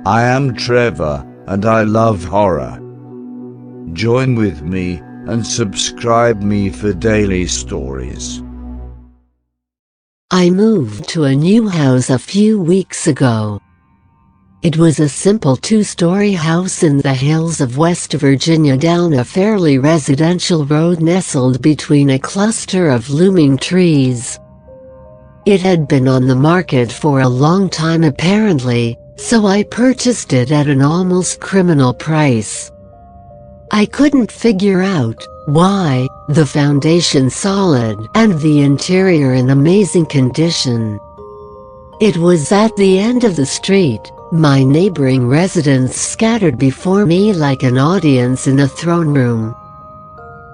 I am Trevor, and I love horror. Join with me and subscribe me for daily stories. I moved to a new house a few weeks ago. It was a simple two-story house in the hills of West Virginia down a fairly residential road nestled between a cluster of looming trees. It had been on the market for a long time apparently, so I purchased it at an almost criminal price. I couldn't figure out why, the foundation solid and the interior in amazing condition. It was at the end of the street, my neighboring residents scattered before me like an audience in a throne room.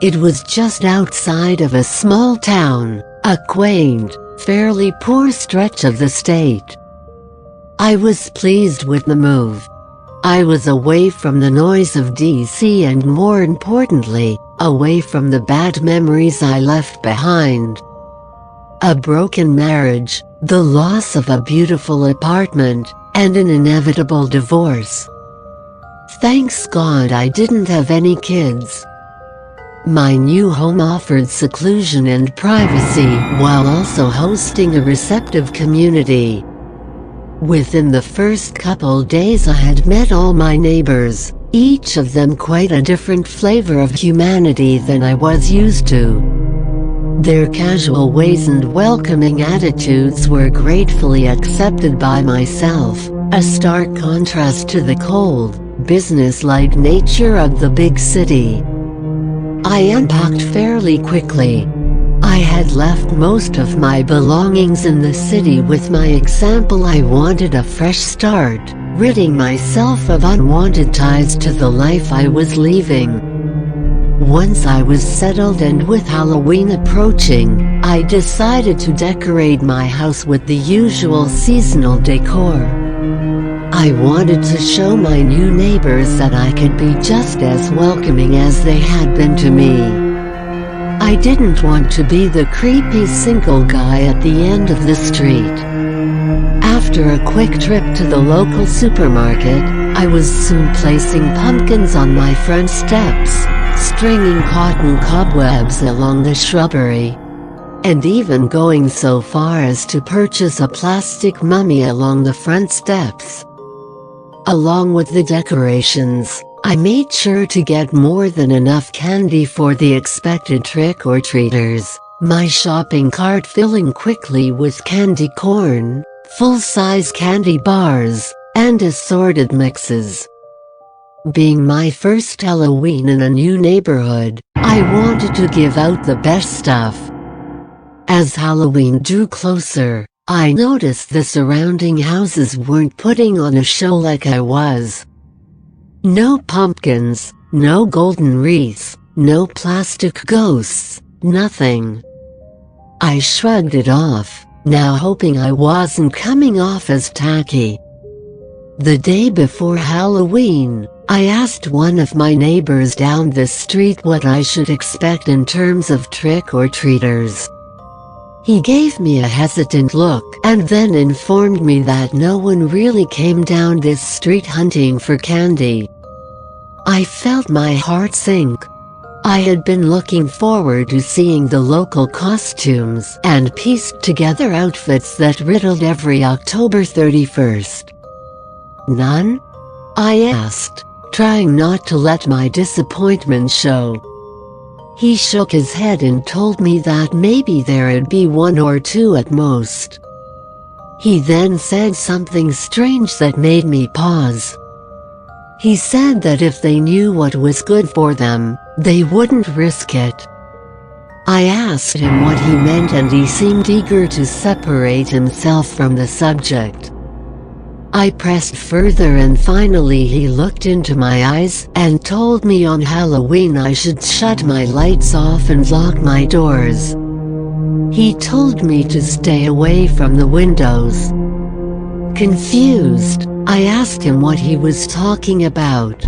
It was just outside of a small town, a quaint, fairly poor stretch of the state. I was pleased with the move. I was away from the noise of DC and, more importantly, away from the bad memories I left behind. A broken marriage, the loss of a beautiful apartment, and an inevitable divorce. Thanks God I didn't have any kids. My new home offered seclusion and privacy while also hosting a receptive community. Within the first couple days I had met all my neighbors, each of them quite a different flavor of humanity than I was used to. Their casual ways and welcoming attitudes were gratefully accepted by myself, a stark contrast to the cold, business-like nature of the big city. I unpacked fairly quickly. I had left most of my belongings in the city with my example. I wanted a fresh start, ridding myself of unwanted ties to the life I was leaving. Once I was settled and with Halloween approaching, I decided to decorate my house with the usual seasonal decor. I wanted to show my new neighbors that I could be just as welcoming as they had been to me. I didn't want to be the creepy single guy at the end of the street. After a quick trip to the local supermarket, I was soon placing pumpkins on my front steps, stringing cotton cobwebs along the shrubbery, and even going so far as to purchase a plastic mummy along the front steps. Along with the decorations, I made sure to get more than enough candy for the expected trick-or-treaters, my shopping cart filling quickly with candy corn, full-size candy bars, and assorted mixes. Being my first Halloween in a new neighborhood, I wanted to give out the best stuff. As Halloween drew closer, I noticed the surrounding houses weren't putting on a show like I was. No pumpkins, no golden wreaths, no plastic ghosts, nothing. I shrugged it off, now hoping I wasn't coming off as tacky. The day before Halloween, I asked one of my neighbors down the street what I should expect in terms of trick-or-treaters. He gave me a hesitant look and then informed me that no one really came down this street hunting for candy. I felt my heart sink. I had been looking forward to seeing the local costumes and pieced together outfits that riddled every October 31st. None? I asked, trying not to let my disappointment show. He shook his head and told me that maybe there'd be one or two at most. He then said something strange that made me pause. He said that if they knew what was good for them, they wouldn't risk it. I asked him what he meant and he seemed eager to separate himself from the subject. I pressed further and finally he looked into my eyes and told me on Halloween I should shut my lights off and lock my doors. He told me to stay away from the windows. Confused, I asked him what he was talking about.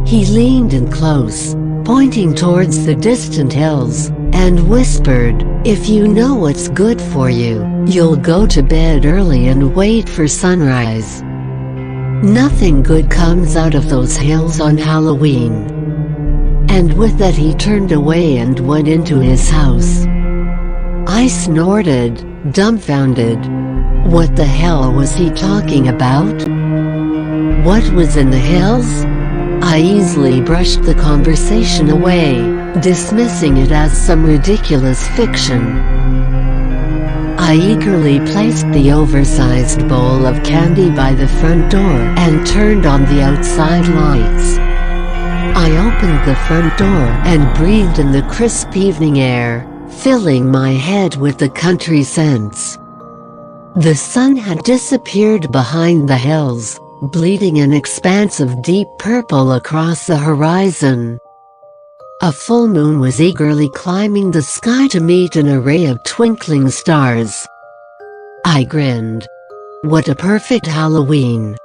He leaned in close, pointing towards the distant hills, and whispered, "If you know what's good for you, you'll go to bed early and wait for sunrise." Nothing good comes out of those hills on Halloween." And with that he turned away and went into his house. I snorted, dumbfounded. What the hell was he talking about? What was in the hills? I easily brushed the conversation away, dismissing it as some ridiculous fiction. I eagerly placed the oversized bowl of candy by the front door and turned on the outside lights. I opened the front door and breathed in the crisp evening air, filling my head with the country scents. The sun had disappeared behind the hills, bleeding an expanse of deep purple across the horizon. A full moon was eagerly climbing the sky to meet an array of twinkling stars. I grinned. What a perfect Halloween.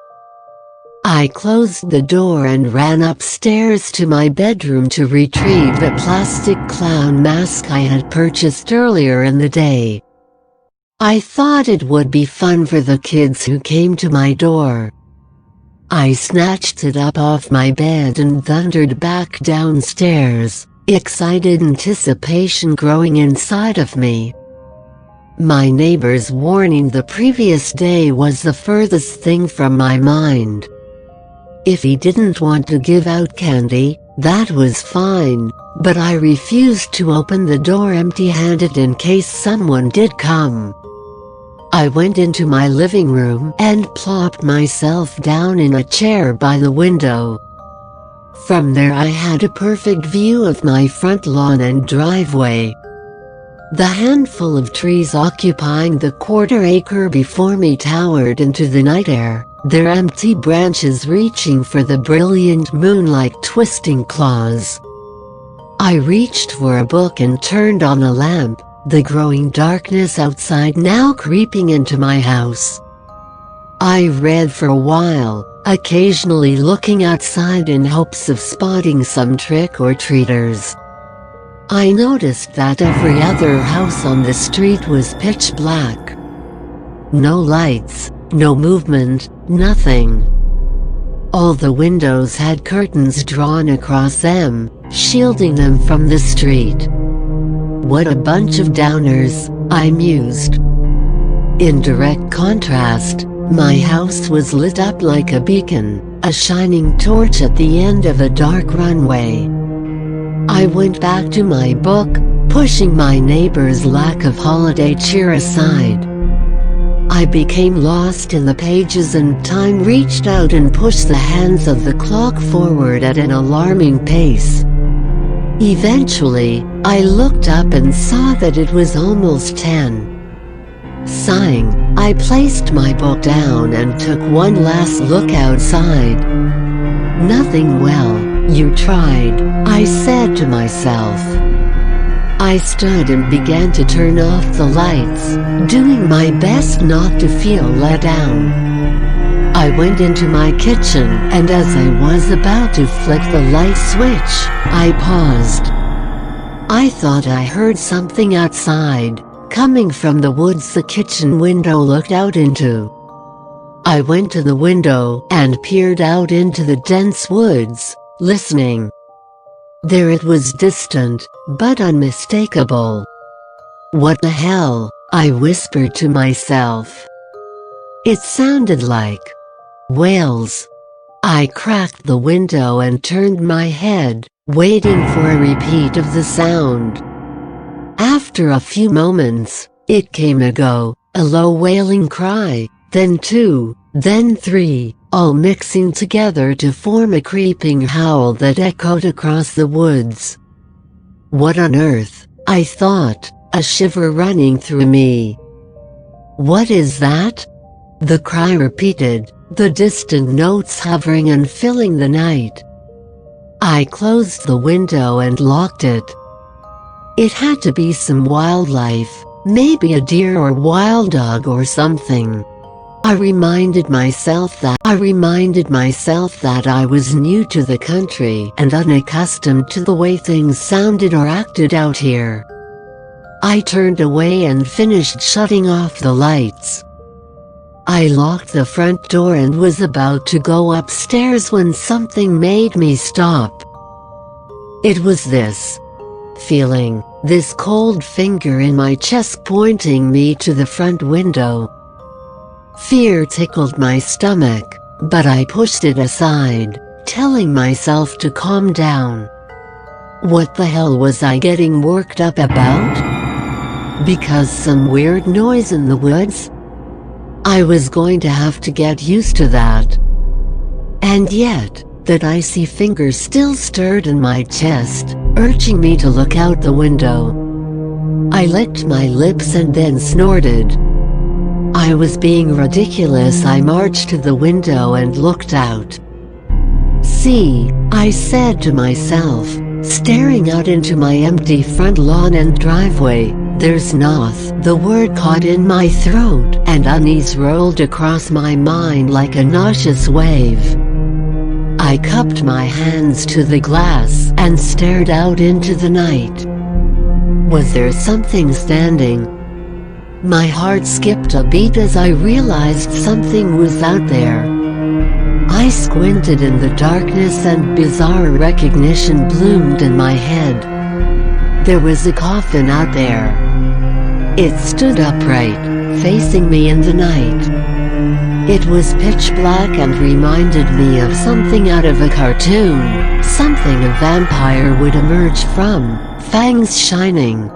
I closed the door and ran upstairs to my bedroom to retrieve the plastic clown mask I had purchased earlier in the day. I thought it would be fun for the kids who came to my door. I snatched it up off my bed and thundered back downstairs, excited anticipation growing inside of me. My neighbor's warning the previous day was the furthest thing from my mind. If he didn't want to give out candy, that was fine, but I refused to open the door empty-handed in case someone did come. I went into my living room and plopped myself down in a chair by the window. From there I had a perfect view of my front lawn and driveway. The handful of trees occupying the quarter-acre before me towered into the night air, their empty branches reaching for the brilliant moon like twisting claws. I reached for a book and turned on a lamp, the growing darkness outside now creeping into my house. I read for a while, occasionally looking outside in hopes of spotting some trick-or-treaters. I noticed that every other house on the street was pitch black. No lights, no movement, nothing. All the windows had curtains drawn across them, shielding them from the street. What a bunch of downers, I mused. In direct contrast, my house was lit up like a beacon, a shining torch at the end of a dark runway. I went back to my book, pushing my neighbor's lack of holiday cheer aside. I became lost in the pages and time reached out and pushed the hands of the clock forward at an alarming pace. Eventually, I looked up and saw that it was almost 10. Sighing, I placed my book down and took one last look outside. Nothing. Well, you tried, I said to myself. I stood and began to turn off the lights, doing my best not to feel let down. I went into my kitchen, and as I was about to flick the light switch, I paused. I thought I heard something outside, coming from the woods the kitchen window looked out into. I went to the window and peered out into the dense woods, listening. There it was, distant, but unmistakable. What the hell? I whispered to myself. It sounded like whales. I cracked the window and turned my head, waiting for a repeat of the sound. After a few moments, it came a low wailing cry, then two, then three, all mixing together to form a creeping howl that echoed across the woods. What on earth? I thought, a shiver running through me. What is that? The cry repeated, the distant notes hovering and filling the night. I closed the window and locked it. It had to be some wildlife, maybe a deer or wild dog or something. I reminded myself that I was new to the country and unaccustomed to the way things sounded or acted out here. I turned away and finished shutting off the lights. I locked the front door and was about to go upstairs when something made me stop. It was this feeling, this cold finger in my chest pointing me to the front window. Fear tickled my stomach, but I pushed it aside, telling myself to calm down. What the hell was I getting worked up about? Because some weird noise in the woods? I was going to have to get used to that. And yet, that icy finger still stirred in my chest, urging me to look out the window. I licked my lips and then snorted. I was being ridiculous. I marched to the window and looked out. "See," I said to myself, staring out into my empty front lawn and driveway, "there's noth." The word caught in my throat, and unease rolled across my mind like a nauseous wave. I cupped my hands to the glass and stared out into the night. Was there something standing? My heart skipped a beat as I realized something was out there. I squinted in the darkness and bizarre recognition bloomed in my head. There was a coffin out there. It stood upright, facing me in the night. It was pitch black and reminded me of something out of a cartoon, something a vampire would emerge from, fangs shining.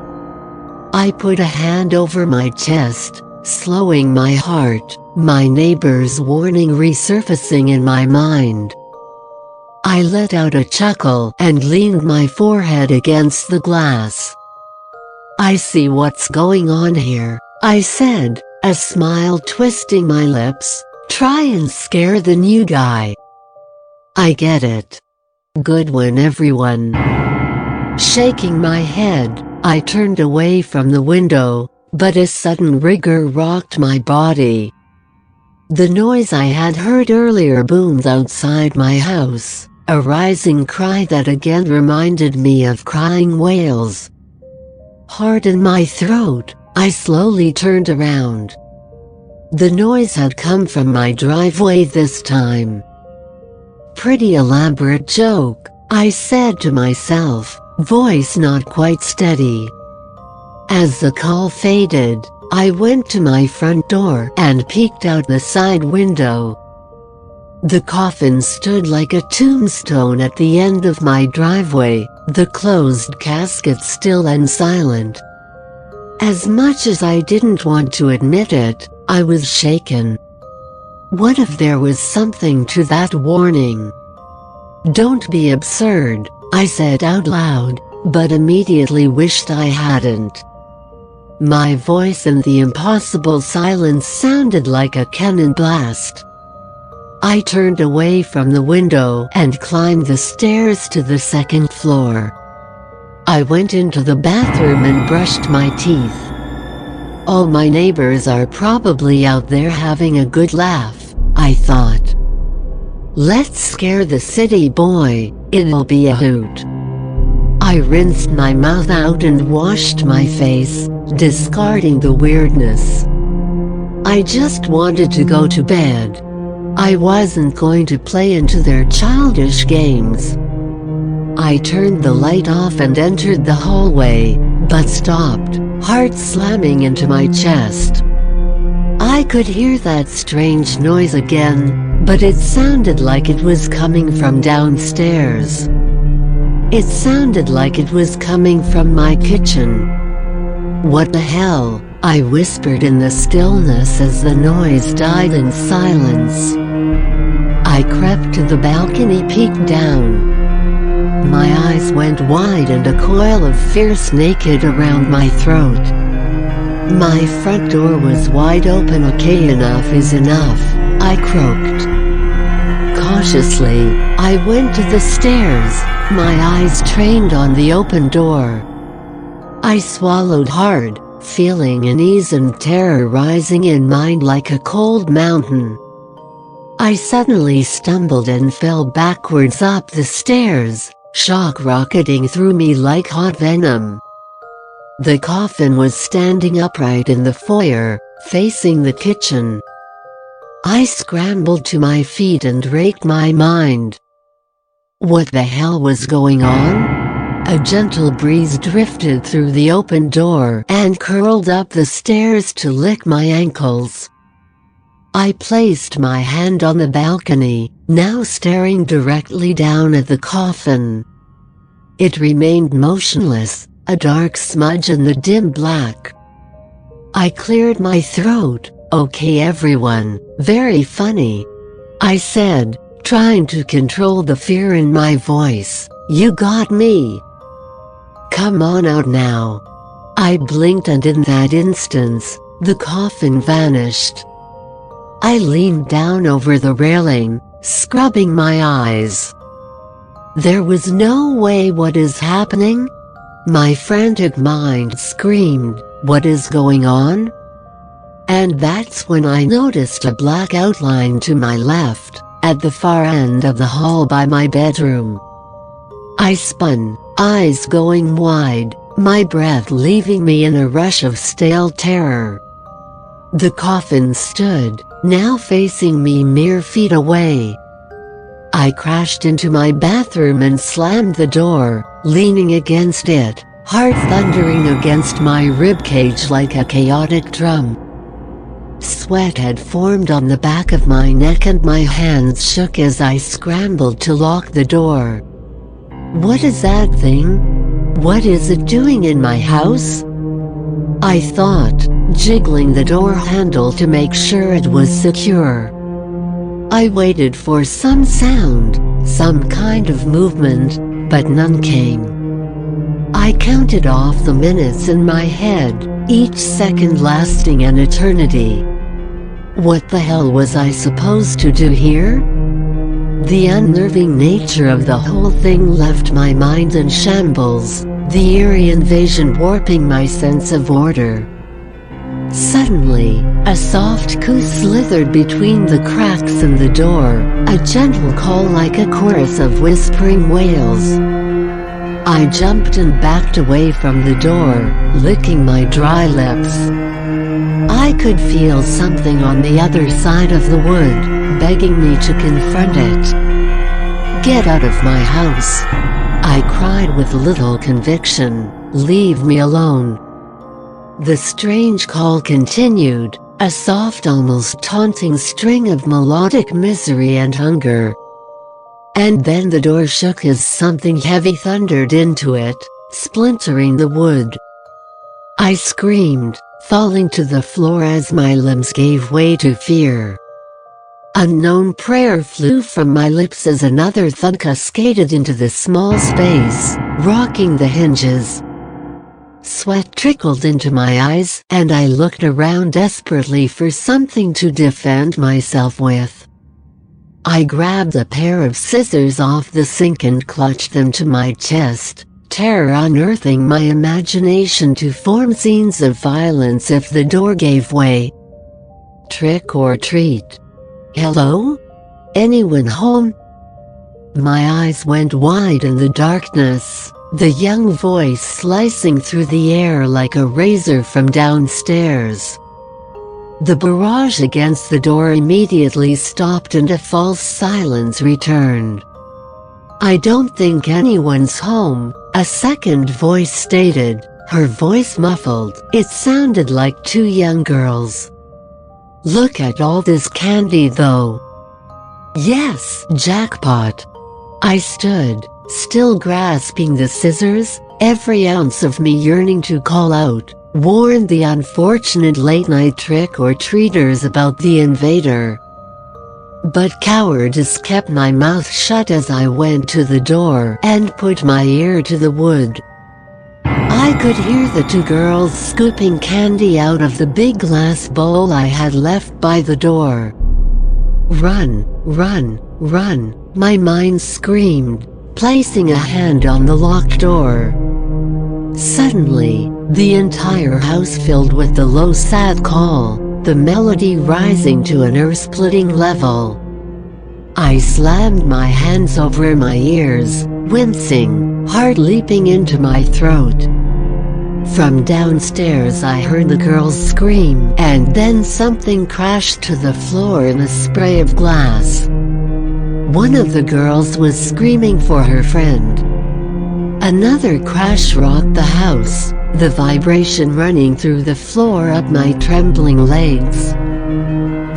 I put a hand over my chest, slowing my heart, my neighbor's warning resurfacing in my mind. I let out a chuckle and leaned my forehead against the glass. "I see what's going on here," I said, a smile twisting my lips. "Try and scare the new guy." "I get it. Good one, everyone." Shaking my head, I turned away from the window, but a sudden rigor rocked my body. The noise I had heard earlier boomed outside my house, a rising cry that again reminded me of crying whales. Hard in my throat, I slowly turned around. The noise had come from my driveway this time. "Pretty elaborate joke," I said to myself, voice not quite steady. As the call faded, I went to my front door and peeked out the side window. The coffin stood like a tombstone at the end of my driveway, the closed casket still and silent. As much as I didn't want to admit it, I was shaken. What if there was something to that warning? "Don't be absurd," I said out loud, but immediately wished I hadn't. My voice in the impossible silence sounded like a cannon blast. I turned away from the window and climbed the stairs to the second floor. I went into the bathroom and brushed my teeth. All my neighbors are probably out there having a good laugh, I thought. Let's scare the city boy, it'll be a hoot. I rinsed my mouth out and washed my face, discarding the weirdness. I just wanted to go to bed. I wasn't going to play into their childish games. I turned the light off and entered the hallway, but stopped, heart slamming into my chest. I could hear that strange noise again, but it sounded like it was coming from downstairs. It sounded like it was coming from my kitchen. "What the hell?" I whispered in the stillness as the noise died in silence. I crept to the balcony, peeked down. My eyes went wide and a coil of fear snaked around my throat. My front door was wide open. "Okay, enough is enough," I croaked. Cautiously, I went to the stairs, my eyes trained on the open door. I swallowed hard, feeling unease and terror rising in mind like a cold mountain. I suddenly stumbled and fell backwards up the stairs, shock rocketing through me like hot venom. The coffin was standing upright in the foyer, facing the kitchen. I scrambled to my feet and raked my mind. What the hell was going on? A gentle breeze drifted through the open door and curled up the stairs to lick my ankles. I placed my hand on the balcony, now staring directly down at the coffin. It remained motionless, a dark smudge in the dim black. I cleared my throat. "Okay everyone, very funny," I said, trying to control the fear in my voice. "You got me. Come on out now." I blinked and in that instant, the coffin vanished. I leaned down over the railing, scrubbing my eyes. There was no way. What is happening? My frantic mind screamed, "What is going on?" And that's when I noticed a black outline to my left, at the far end of the hall by my bedroom. I spun, eyes going wide, my breath leaving me in a rush of stale terror. The coffin stood, now facing me mere feet away. I crashed into my bathroom and slammed the door, leaning against it, heart thundering against my ribcage like a chaotic drum. Sweat had formed on the back of my neck and my hands shook as I scrambled to lock the door. What is that thing? What is it doing in my house? I thought, jiggling the door handle to make sure it was secure. I waited for some sound, some kind of movement, but none came. I counted off the minutes in my head, each second lasting an eternity. What the hell was I supposed to do here? The unnerving nature of the whole thing left my mind in shambles, the eerie invasion warping my sense of order. Suddenly, a soft coo slithered between the cracks in the door, a gentle call like a chorus of whispering wails. I jumped and backed away from the door, licking my dry lips. I could feel something on the other side of the wood, begging me to confront it. "Get out of my house!" I cried with little conviction. "Leave me alone." The strange call continued, a soft, almost taunting string of melodic misery and hunger. And then the door shook as something heavy thundered into it, splintering the wood. I screamed, falling to the floor as my limbs gave way to fear. Unknown prayer flew from my lips as another thud cascaded into the small space, rocking the hinges. Sweat trickled into my eyes, and I looked around desperately for something to defend myself with. I grabbed a pair of scissors off the sink and clutched them to my chest, terror unearthing my imagination to form scenes of violence if the door gave way. Trick or treat. Hello? Anyone home? My eyes went wide in the darkness, the young voice slicing through the air like a razor from downstairs. The barrage against the door immediately stopped and a false silence returned. "I don't think anyone's home," a second voice stated, her voice muffled. It sounded like two young girls. "Look at all this candy though." Yes, jackpot. I stood, still grasping the scissors, every ounce of me yearning to call out, warn the unfortunate late-night trick-or-treaters about the invader. But cowardice kept my mouth shut as I went to the door and put my ear to the wood. I could hear the two girls scooping candy out of the big glass bowl I had left by the door. "Run, run, run," my mind screamed, placing a hand on the locked door. Suddenly, the entire house filled with the low sad call, the melody rising to an ear-splitting level. I slammed my hands over my ears, wincing, heart leaping into my throat. From downstairs I heard the girls scream, and then something crashed to the floor in a spray of glass. One of the girls was screaming for her friend. Another crash rocked the house, the vibration running through the floor up my trembling legs.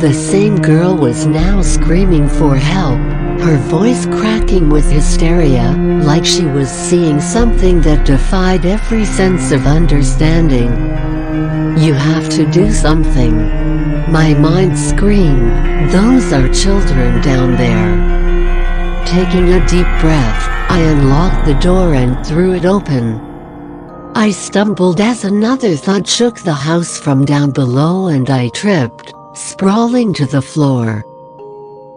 The same girl was now screaming for help, her voice cracking with hysteria, like she was seeing something that defied every sense of understanding. "You have to do something," my mind screamed. "Those are children down there." Taking a deep breath, I unlocked the door and threw it open. I stumbled as another thud shook the house from down below and I tripped, sprawling to the floor.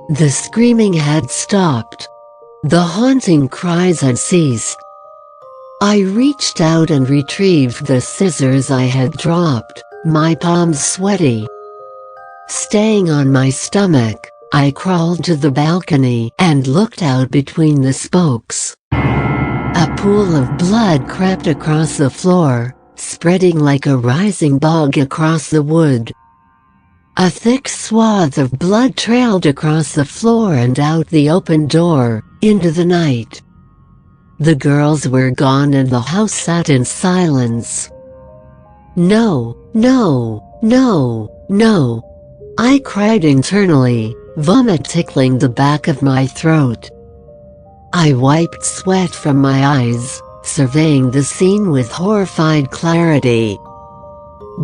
The screaming had stopped. The haunting cries had ceased. I reached out and retrieved the scissors I had dropped, my palms sweaty. Staying on my stomach, I crawled to the balcony and looked out between the spokes. A pool of blood crept across the floor, spreading like a rising bog across the wood. A thick swath of blood trailed across the floor and out the open door, into the night. The girls were gone and the house sat in silence. "No, no, no, no," I cried internally, vomit tickling the back of my throat. I wiped sweat from my eyes, surveying the scene with horrified clarity.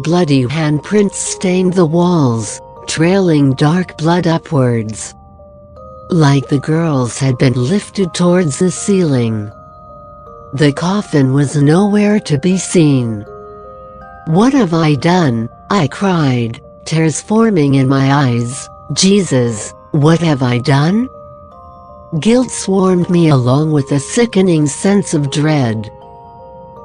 Bloody handprints stained the walls, trailing dark blood upwards. Like the girls had been lifted towards the ceiling. The coffin was nowhere to be seen. "What have I done?" I cried, tears forming in my eyes. "Jesus, what have I done?" Guilt swarmed me along with a sickening sense of dread.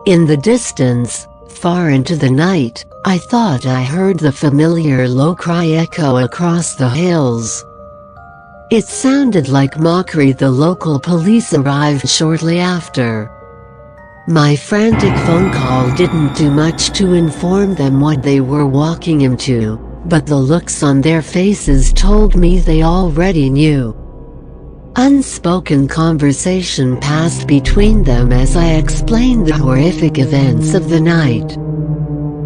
In the distance, far into the night, I thought I heard the familiar low cry echo across the hills. It sounded like mockery. The local police arrived shortly after. My frantic phone call didn't do much to inform them what they were walking into, but the looks on their faces told me they already knew. Unspoken conversation passed between them as I explained the horrific events of the night.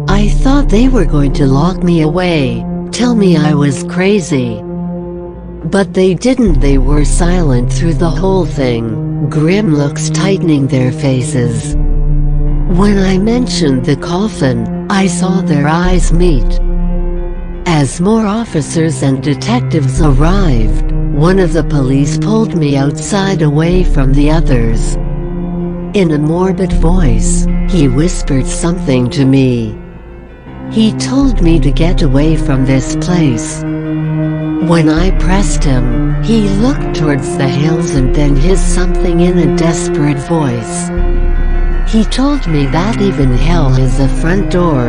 I thought they were going to lock me away, tell me I was crazy. But they didn't. They were silent through the whole thing, grim looks tightening their faces. When I mentioned the coffin, I saw their eyes meet. As more officers and detectives arrived, one of the police pulled me outside away from the others. In a morbid voice, he whispered something to me. He told me to get away from this place. When I pressed him, he looked towards the hills and then hissed something in a desperate voice. He told me that even hell has a front door.